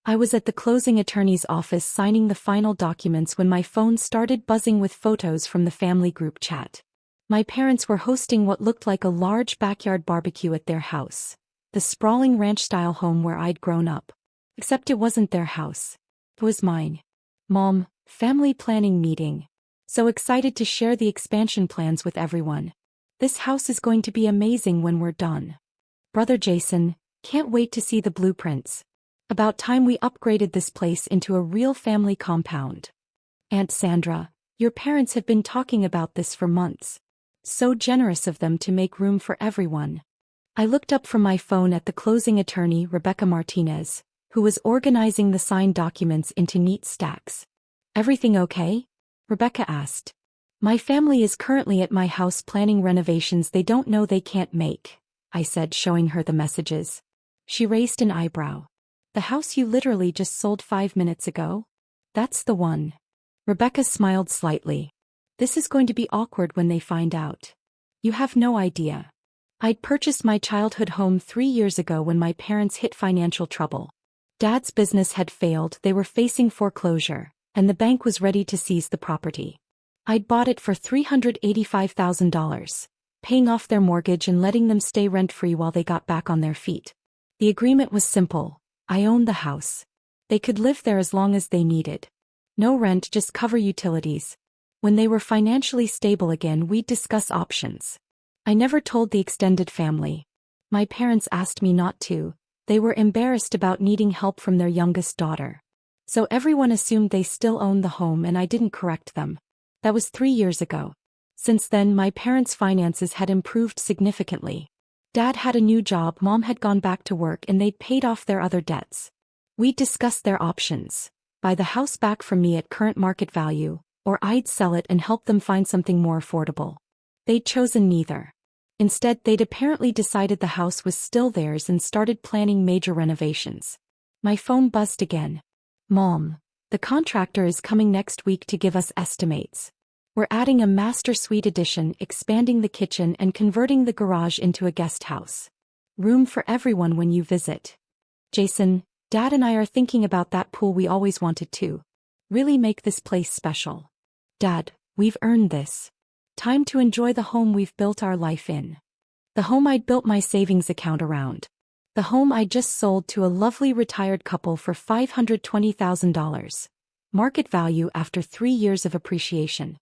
I was at the closing attorney's office signing the final documents when my phone started buzzing with photos from the family group chat. My parents were hosting what looked like a large backyard barbecue at their house, the sprawling ranch-style home where I'd grown up. Except it wasn't their house. It was mine. Mom, family planning meeting. So excited to share the expansion plans with everyone. This house is going to be amazing when we're done. Brother Jason, can't wait to see the blueprints. About time we upgraded this place into a real family compound. Aunt Sandra, your parents have been talking about this for months. So generous of them to make room for everyone. I looked up from my phone at the closing attorney, Rebecca Martinez, who was organizing the signed documents into neat stacks. Everything okay? Rebecca asked. My family is currently at my house planning renovations they don't know they can't make, I said, showing her the messages. She raised an eyebrow. The house you literally just sold 5 minutes ago? That's the one. Rebecca smiled slightly. This is going to be awkward when they find out. You have no idea. I'd purchased my childhood home 3 years ago when my parents hit financial trouble. Dad's business had failed, they were facing foreclosure, and the bank was ready to seize the property. I'd bought it for $385,000, paying off their mortgage and letting them stay rent-free while they got back on their feet. The agreement was simple. I owned the house. They could live there as long as they needed. No rent, just cover utilities. When they were financially stable again, we'd discuss options. I never told the extended family. My parents asked me not to. They were embarrassed about needing help from their youngest daughter. So everyone assumed they still owned the home and I didn't correct them. That was 3 years ago. Since then, my parents' finances had improved significantly. Dad had a new job, Mom had gone back to work, and they'd paid off their other debts. We discussed their options. Buy the house back from me at current market value, or I'd sell it and help them find something more affordable. They'd chosen neither. Instead, they'd apparently decided the house was still theirs and started planning major renovations. My phone buzzed again. Mom, the contractor is coming next week to give us estimates. We're adding a master suite addition, expanding the kitchen and converting the garage into a guest house. Room for everyone when you visit. Jason, Dad and I are thinking about that pool we always wanted to. Really make this place special. Dad, we've earned this. Time to enjoy the home we've built our life in. The home I'd built my savings account around. The home I just sold to a lovely retired couple for $520,000. Market value after 3 years of appreciation.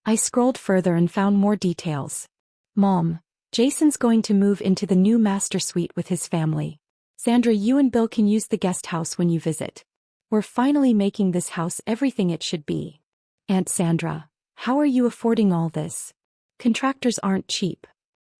I scrolled further and found more details. Mom, Jason's going to move into the new master suite with his family. Sandra, you and Bill can use the guest house when you visit. We're finally making this house everything it should be. Aunt Sandra, how are you affording all this? Contractors aren't cheap.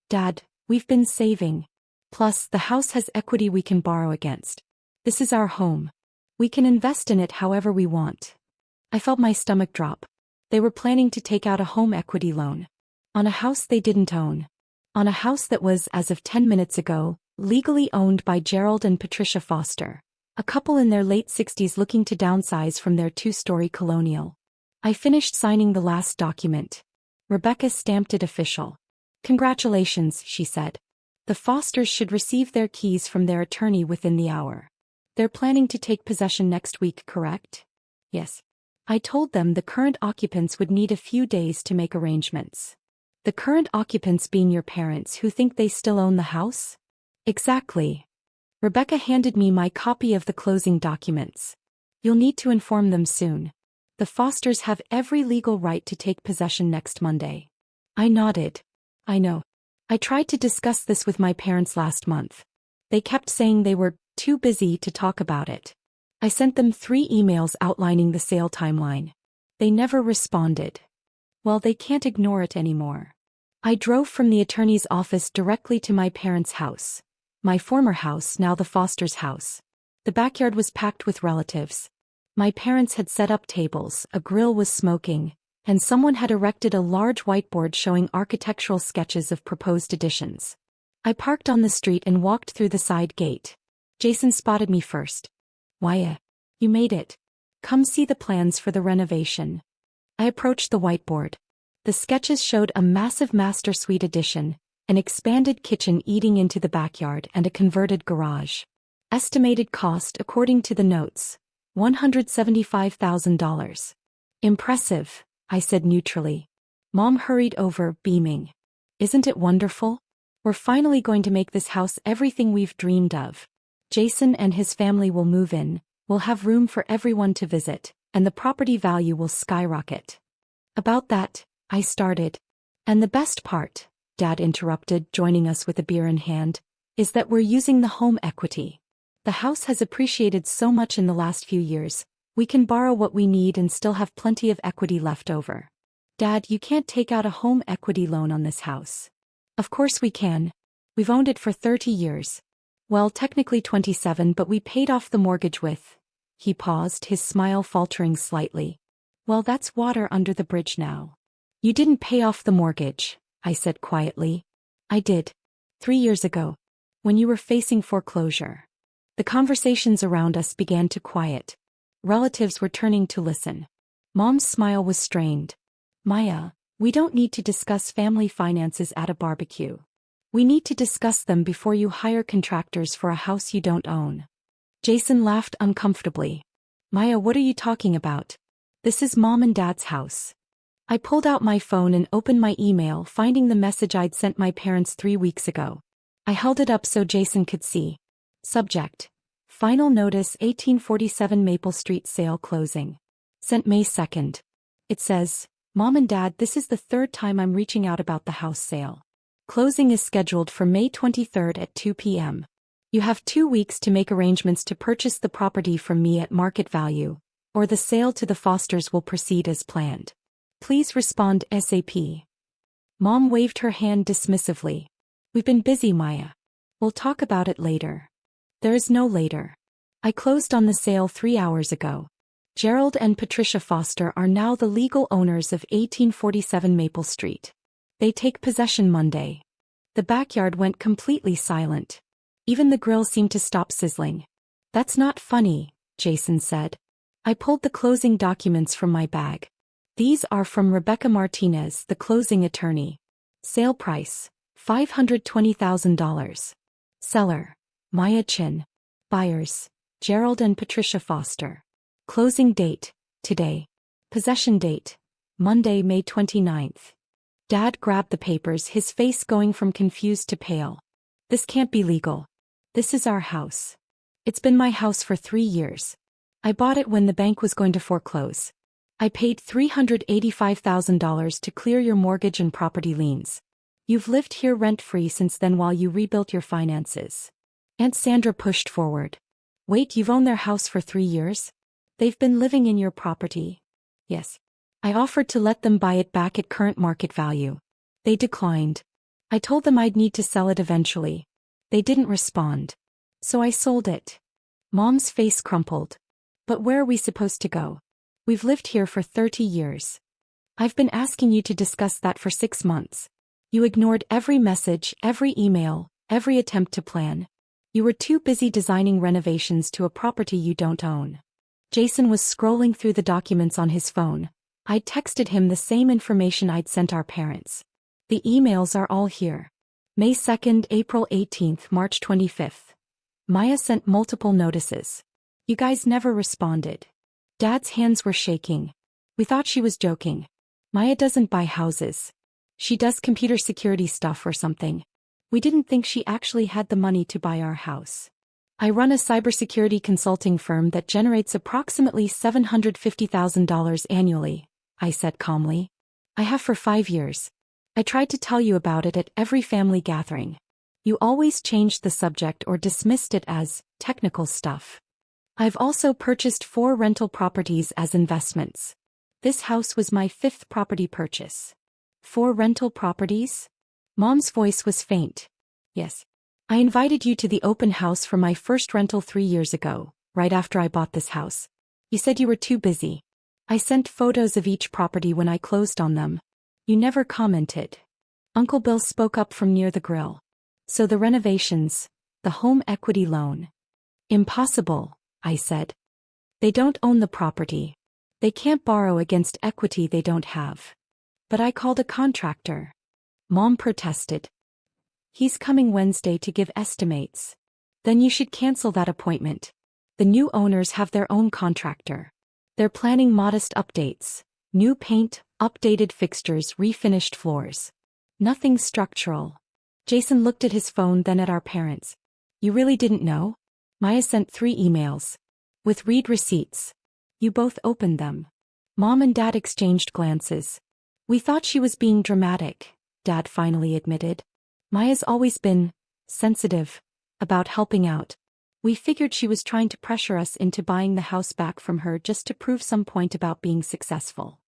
Dad, we've been saving. Plus, the house has equity we can borrow against. This is our home. We can invest in it however we want. I felt my stomach drop. They were planning to take out a home equity loan. On a house they didn't own. On a house that was, as of 10 minutes ago, legally owned by Gerald and Patricia Foster, a couple in their late 60s looking to downsize from their 2-story colonial. I finished signing the last document. Rebecca stamped it official. Congratulations, she said. The Fosters should receive their keys from their attorney within the hour. They're planning to take possession next week, correct? Yes. I told them the current occupants would need a few days to make arrangements. The current occupants being your parents who think they still own the house? Exactly. Rebecca handed me my copy of the closing documents. You'll need to inform them soon. The Fosters have every legal right to take possession next Monday. I nodded. I know. I tried to discuss this with my parents last month. They kept saying they were too busy to talk about it. I sent them 3 emails outlining the sale timeline. They never responded. Well, they can't ignore it anymore. I drove from the attorney's office directly to my parents' house. My former house, now the Foster's house. The backyard was packed with relatives. My parents had set up tables, a grill was smoking, and someone had erected a large whiteboard showing architectural sketches of proposed additions. I parked on the street and walked through the side gate. Jason spotted me first. Why, you made it. Come see the plans for the renovation. I approached the whiteboard. The sketches showed a massive master suite addition, an expanded kitchen eating into the backyard and a converted garage. Estimated cost according to the notes, $175,000. Impressive, I said neutrally. Mom hurried over, beaming. Isn't it wonderful? We're finally going to make this house everything we've dreamed of. Jason and his family will move in, we'll have room for everyone to visit, and the property value will skyrocket. About that, I started. And the best part, Dad interrupted, joining us with a beer in hand, is that we're using the home equity. The house has appreciated so much in the last few years, we can borrow what we need and still have plenty of equity left over. Dad, you can't take out a home equity loan on this house. Of course we can. We've owned it for 30 years. Well, technically 27, but we paid off the mortgage with. He paused, his smile faltering slightly. Well, that's water under the bridge now. You didn't pay off the mortgage, I said quietly. I did. 3 years ago. When you were facing foreclosure. The conversations around us began to quiet. Relatives were turning to listen. Mom's smile was strained. Maya, we don't need to discuss family finances at a barbecue. We need to discuss them before you hire contractors for a house you don't own. Jason laughed uncomfortably. Maya, what are you talking about? This is Mom and Dad's house. I pulled out my phone and opened my email, finding the message I'd sent my parents 3 weeks ago. I held it up so Jason could see. Subject: Final notice 1847 Maple Street sale closing. Sent May 2nd. It says, Mom and Dad, this is the 3rd time I'm reaching out about the house sale. Closing is scheduled for May 23rd at 2 p.m. You have 2 weeks to make arrangements to purchase the property from me at market value, or the sale to the Fosters will proceed as planned. Please respond ASAP. Mom waved her hand dismissively. We've been busy, Maya. We'll talk about it later. There is no later. I closed on the sale 3 hours ago. Gerald and Patricia Foster are now the legal owners of 1847 Maple Street. They take possession Monday. The backyard went completely silent. Even the grill seemed to stop sizzling. That's not funny, Jason said. I pulled the closing documents from my bag. These are from Rebecca Martinez, the closing attorney. Sale price: $520,000. Seller: Maya Chin. Buyers: Gerald and Patricia Foster. Closing date: today. Possession date: Monday, May 29th. Dad grabbed the papers, his face going from confused to pale. This can't be legal. This is our house. It's been my house for 3 years. I bought it when the bank was going to foreclose. I paid $385,000 to clear your mortgage and property liens. You've lived here rent-free since then while you rebuilt your finances. Aunt Sandra pushed forward. Wait, you've owned their house for 3 years? They've been living in your property? Yes. I offered to let them buy it back at current market value. They declined. I told them I'd need to sell it eventually. They didn't respond. So I sold it. Mom's face crumpled. But where are we supposed to go? We've lived here for 30 years. I've been asking you to discuss that for 6 months. You ignored every message, every email, every attempt to plan. You were too busy designing renovations to a property you don't own. Jason was scrolling through the documents on his phone. I'd texted him the same information I'd sent our parents. The emails are all here. May 2nd, April 18th, March 25th. Maya sent multiple notices. You guys never responded. Dad's hands were shaking. We thought she was joking. Maya doesn't buy houses. She does computer security stuff or something. We didn't think she actually had the money to buy our house. I run a cybersecurity consulting firm that generates approximately $750,000 annually, I said calmly. I have for 5 years. I tried to tell you about it at every family gathering. You always changed the subject or dismissed it as technical stuff. I've also purchased 4 rental properties as investments. This house was my 5th property purchase. 4 rental properties? Mom's voice was faint. Yes. I invited you to the open house for my first rental 3 years ago, right after I bought this house. You said you were too busy. I sent photos of each property when I closed on them. You never commented. Uncle Bill spoke up from near the grill. So the renovations, the home equity loan. Impossible, I said. They don't own the property. They can't borrow against equity they don't have. But I called a contractor. Mom protested. He's coming Wednesday to give estimates. Then you should cancel that appointment. The new owners have their own contractor. They're planning modest updates. New paint, updated fixtures, refinished floors. Nothing structural. Jason looked at his phone, then at our parents. You really didn't know? Maya sent 3 emails. With read receipts. You both opened them. Mom and Dad exchanged glances. We thought she was being dramatic, Dad finally admitted. Maya's always been sensitive about helping out. We figured she was trying to pressure us into buying the house back from her just to prove some point about being successful.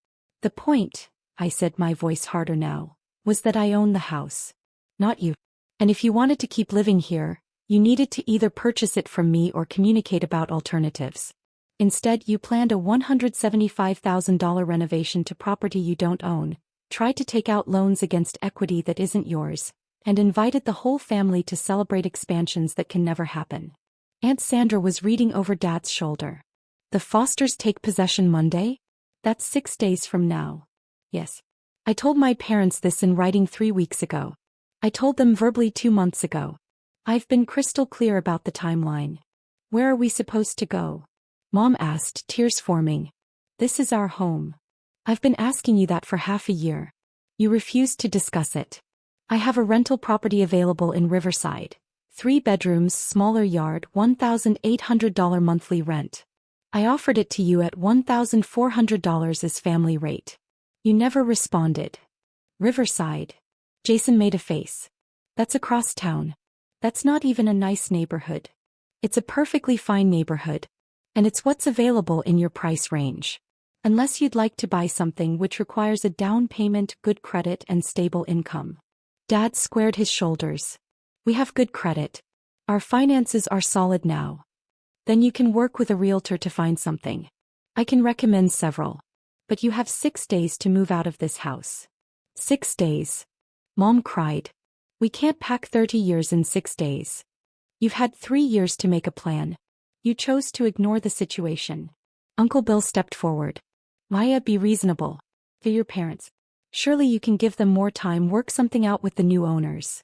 The point, I said, my voice harder now, was that I own the house. Not you. And if you wanted to keep living here, you needed to either purchase it from me or communicate about alternatives. Instead, you planned a $175,000 renovation to property you don't own, tried to take out loans against equity that isn't yours, and invited the whole family to celebrate expansions that can never happen. Aunt Sandra was reading over Dad's shoulder. The Fosters take possession Monday? That's 6 days from now. Yes. I told my parents this in writing 3 weeks ago. I told them verbally 2 months ago. I've been crystal clear about the timeline. Where are we supposed to go? Mom asked, tears forming. This is our home. I've been asking you that for half a year. You refused to discuss it. I have a rental property available in Riverside. 3 bedrooms, smaller yard, $1,800 monthly rent. I offered it to you at $1,400 as family rate. You never responded. Riverside. Jason made a face. That's across town. That's not even a nice neighborhood. It's a perfectly fine neighborhood. And it's what's available in your price range. Unless you'd like to buy something which requires a down payment, good credit, and stable income. Dad squared his shoulders. We have good credit. Our finances are solid now. Then you can work with a realtor to find something. I can recommend several. But you have 6 days to move out of this house. 6 days. Mom cried. We can't pack 30 years in 6 days. You've had 3 years to make a plan. You chose to ignore the situation. Uncle Bill stepped forward. Maya, be reasonable. They're your parents. Surely you can give them more time, work something out with the new owners.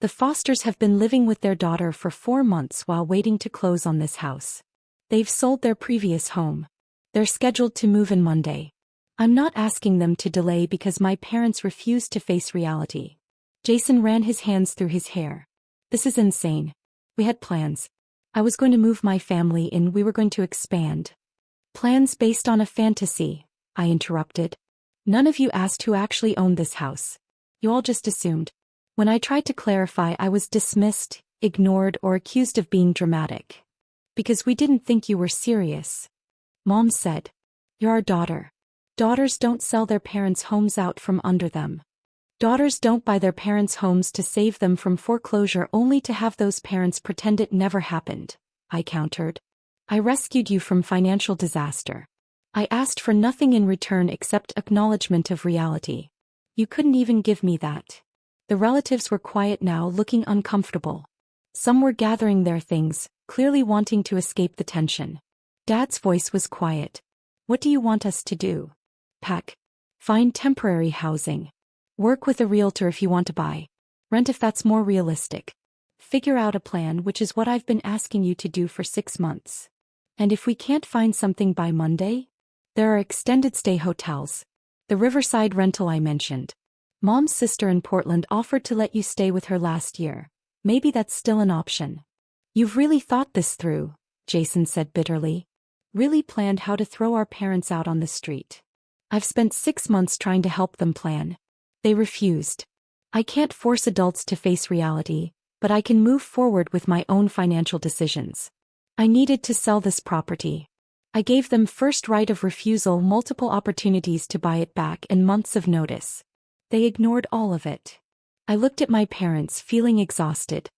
The Fosters have been living with their daughter for 4 months while waiting to close on this house. They've sold their previous home. They're scheduled to move in Monday. I'm not asking them to delay because my parents refuse to face reality. Jason ran his hands through his hair. This is insane. We had plans. I was going to move my family in, we were going to expand. Plans based on a fantasy, I interrupted. None of you asked who actually owned this house. You all just assumed. When I tried to clarify, I was dismissed, ignored, or accused of being dramatic. Because we didn't think you were serious. Mom said. You're our daughter. Daughters don't sell their parents' homes out from under them. Daughters don't buy their parents' homes to save them from foreclosure only to have those parents pretend it never happened, I countered. I rescued you from financial disaster. I asked for nothing in return except acknowledgement of reality. You couldn't even give me that. The relatives were quiet now, looking uncomfortable. Some were gathering their things, clearly wanting to escape the tension. Dad's voice was quiet. What do you want us to do? Pack. Find temporary housing. Work with a realtor if you want to buy. Rent if that's more realistic. Figure out a plan, which is what I've been asking you to do for 6 months. And if we can't find something by Monday? There are extended stay hotels. The Riverside rental I mentioned. Mom's sister in Portland offered to let you stay with her last year. Maybe that's still an option. You've really thought this through, Jason said bitterly. Really planned how to throw our parents out on the street. I've spent 6 months trying to help them plan. They refused. I can't force adults to face reality, but I can move forward with my own financial decisions. I needed to sell this property. I gave them first right of refusal, multiple opportunities to buy it back, and months of notice. They ignored all of it. I looked at my parents, feeling exhausted.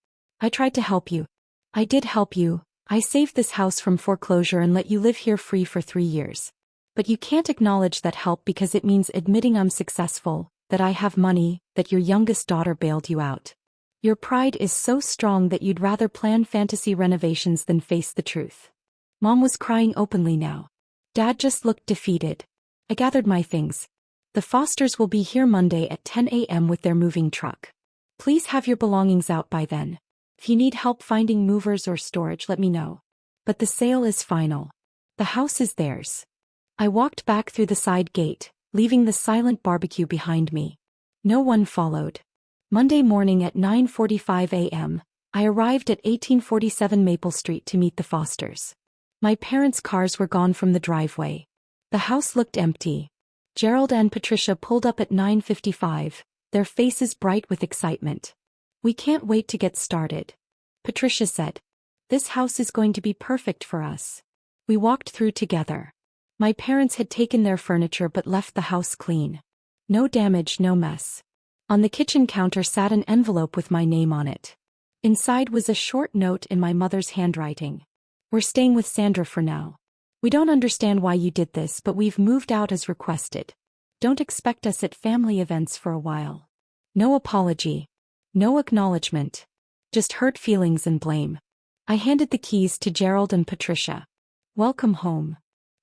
I tried to help you. I did help you. I saved this house from foreclosure and let you live here free for 3 years. But you can't acknowledge that help because it means admitting I'm successful, that I have money, that your youngest daughter bailed you out. Your pride is so strong that you'd rather plan fantasy renovations than face the truth. Mom was crying openly now. Dad just looked defeated. I gathered my things. The Fosters will be here Monday at 10 a.m. with their moving truck. Please have your belongings out by then. If you need help finding movers or storage, let me know. But the sale is final. The house is theirs. I walked back through the side gate, leaving the silent barbecue behind me. No one followed. Monday morning at 9:45 a.m., I arrived at 1847 Maple Street to meet the Fosters. My parents' cars were gone from the driveway. The house looked empty. Gerald and Patricia pulled up at 9:55, their faces bright with excitement. "We can't wait to get started," Patricia said. "This house is going to be perfect for us." We walked through together. My parents had taken their furniture but left the house clean. No damage, no mess. On the kitchen counter sat an envelope with my name on it. Inside was a short note in my mother's handwriting. "We're staying with Sandra for now. We don't understand why you did this, but we've moved out as requested. Don't expect us at family events for a while." No apology. No acknowledgement. Just hurt feelings and blame. I handed the keys to Gerald and Patricia. "Welcome home."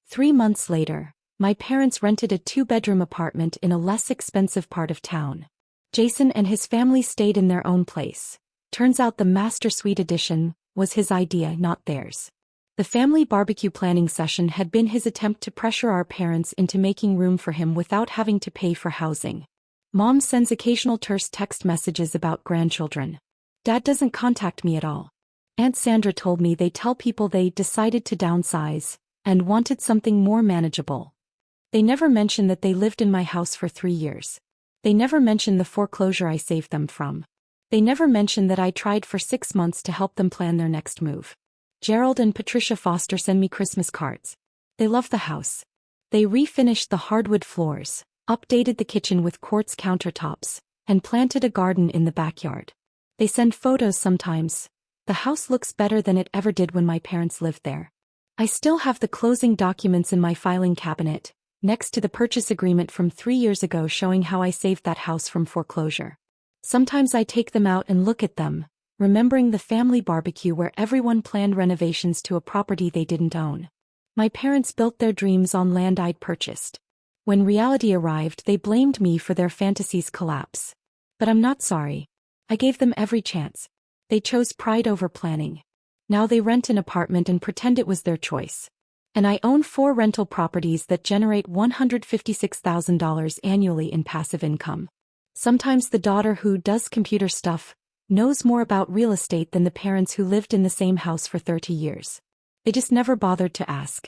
3 months later, my parents rented a 2-bedroom apartment in a less expensive part of town. Jason and his family stayed in their own place. Turns out the Master Suite edition was his idea, not theirs. The family barbecue planning session had been his attempt to pressure our parents into making room for him without having to pay for housing. Mom sends occasional terse text messages about grandchildren. Dad doesn't contact me at all. Aunt Sandra told me they tell people they decided to downsize and wanted something more manageable. They never mention that they lived in my house for 3 years. They never mention the foreclosure I saved them from. They never mention that I tried for 6 months to help them plan their next move. Gerald and Patricia Foster send me Christmas cards. They love the house. They refinished the hardwood floors, updated the kitchen with quartz countertops, and planted a garden in the backyard. They send photos sometimes. The house looks better than it ever did when my parents lived there. I still have the closing documents in my filing cabinet, next to the purchase agreement from 3 years ago showing how I saved that house from foreclosure. Sometimes I take them out and look at them, remembering the family barbecue where everyone planned renovations to a property they didn't own. My parents built their dreams on land I'd purchased. When reality arrived, they blamed me for their fantasies' collapse. But I'm not sorry. I gave them every chance. They chose pride over planning. Now they rent an apartment and pretend it was their choice. And I own 4 rental properties that generate $156,000 annually in passive income. Sometimes the daughter who does computer stuff knows more about real estate than the parents who lived in the same house for 30 years. They just never bothered to ask.